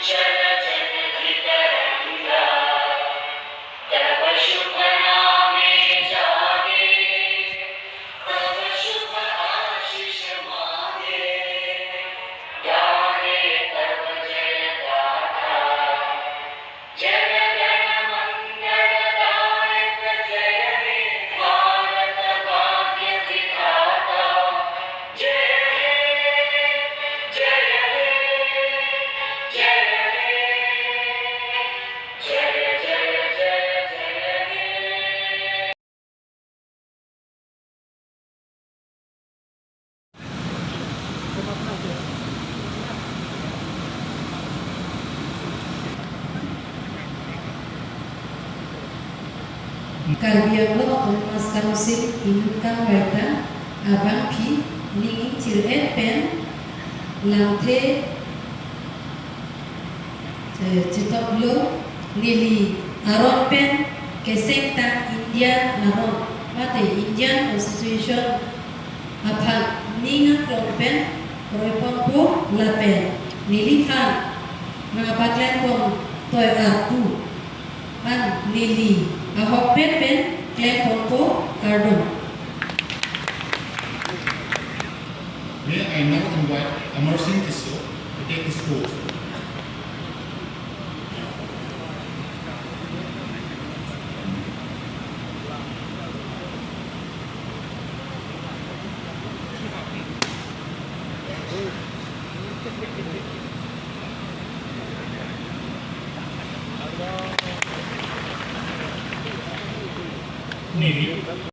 चल जगति तरंगा तब शुभ नामे जागे तब शुभ आशीष मांगे गाहे तब जय गाथा जन गण मंगलदायक जय हे भारत भाग्य विधाता जय हे जय हे जय हे जय जय जय जय हे Kalbiang lo mas kanusin inukan waita abang pi ningin cilet pen lante citok lo lili aron pen keseng tak Indian aron mate Indian Constitution apa ninga klok pen roipon po la pen lili kan mengapatlan pong toy aku pan lili ahok pen klep pongko kardon. May I now invite Amar Singh Kisso to take his oath. Navy.